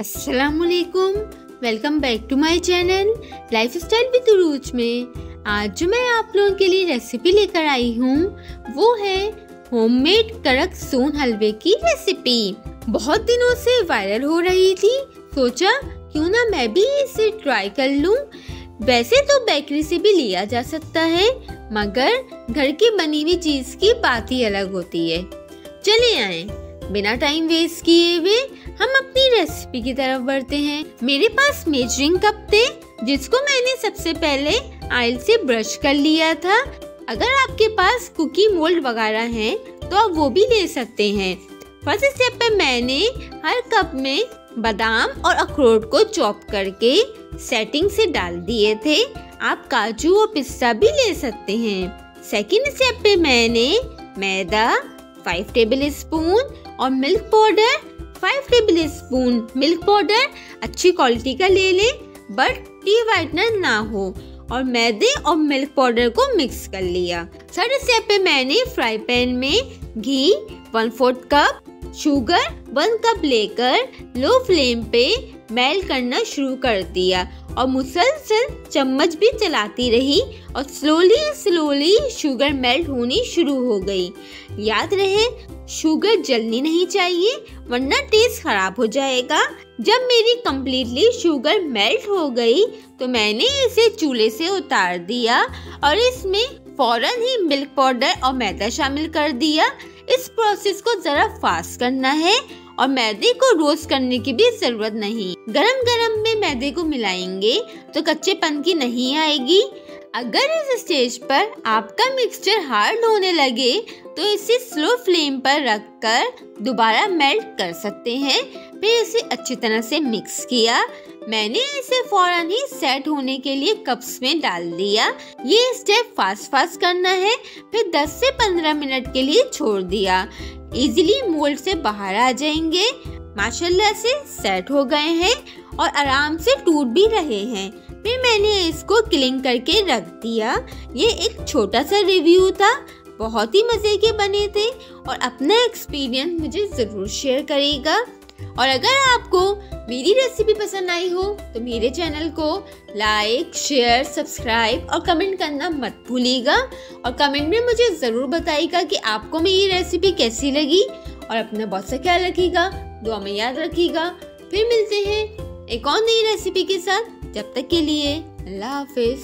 अस्सलामुअलैकुम, welcome back to my channel lifestyle with रूज में। आज जो मैं आप लोगों के लिए रेसिपी लेकर आई हूँ वो है होममेड कड़क सोन हलवे की रेसिपी। बहुत दिनों से वायरल हो रही थी, सोचा क्यों ना मैं भी इसे ट्राई कर लूँ। वैसे तो बेकरी से भी लिया जा सकता है, मगर घर की बनी हुई चीज की बात ही अलग होती है। चले आए, बिना टाइम वेस्ट किए हुए हम अपनी रेसिपी की तरफ बढ़ते हैं। मेरे पास मेजरिंग कप थे, जिसको मैंने सबसे पहले ऑयल से ब्रश कर लिया था। अगर आपके पास कुकी मोल्ड वगैरह है तो आप वो भी ले सकते हैं। फर्स्ट स्टेप पे मैंने हर कप में बादाम और अखरोट को चॉप करके सेटिंग से डाल दिए थे। आप काजू और पिस्ता भी ले सकते हैं। सेकंड स्टेप पे मैंने मैदा 5 टेबल स्पून और milk powder 5 table spoon. Milk powder अच्छी क्वालिटी का ले लें, बट टी वाइटनर ना हो, और मैदे और मिल्क पाउडर को मिक्स कर लिया। थर्ड स्टेप पे मैंने फ्राई पैन में घी 1/4 कप, शुगर 1 कप लेकर लो फ्लेम पे मेल्ट करना शुरू कर दिया और मुसलसल चम्मच भी चलाती रही और स्लोली शुगर मेल्ट होनी शुरू हो गई। याद रहे, शुगर जलनी नहीं चाहिए वरना टेस्ट खराब हो जाएगा। जब मेरी कम्प्लीटली शुगर मेल्ट हो गई तो मैंने इसे चूल्हे से उतार दिया और इसमें फौरन ही मिल्क पाउडर और मैदा शामिल कर दिया। इस प्रोसेस को जरा फास्ट करना है और मैदे को रोस्ट करने की भी जरूरत नहीं। गरम गरम में मैदे को मिलाएंगे तो कच्चेपन की नहीं आएगी। अगर इस स्टेज पर आपका मिक्सचर हार्ड होने लगे तो इसे स्लो फ्लेम पर रखकर दोबारा मेल्ट कर सकते हैं। फिर इसे अच्छी तरह से मिक्स किया। मैंने इसे फौरन ही सेट होने के लिए कप्स में डाल दिया। ये स्टेप फास्ट करना है। फिर 10 से 15 मिनट के लिए छोड़ दिया। इजीली मोल्ड से बाहर आ जाएंगे। माशाल्लाह से सेट हो गए हैं और आराम से टूट भी रहे हैं। फिर मैंने इसको क्लीन करके रख दिया। ये एक छोटा सा रिव्यू था, बहुत ही मजे के बने थे और अपना एक्सपीरियंस मुझे जरूर शेयर करेगा। और अगर आपको मेरी रेसिपी पसंद आई हो तो मेरे चैनल को लाइक, शेयर, सब्सक्राइब और कमेंट करना मत भूलिएगा। और कमेंट में मुझे ज़रूर बताइएगा कि आपको मेरी रेसिपी कैसी लगी। और अपना बहुत सा ख्याल रखिएगा, दुआ में याद रखिएगा। फिर मिलते हैं एक और नई रेसिपी के साथ। जब तक के लिए अल्लाह हाफिज।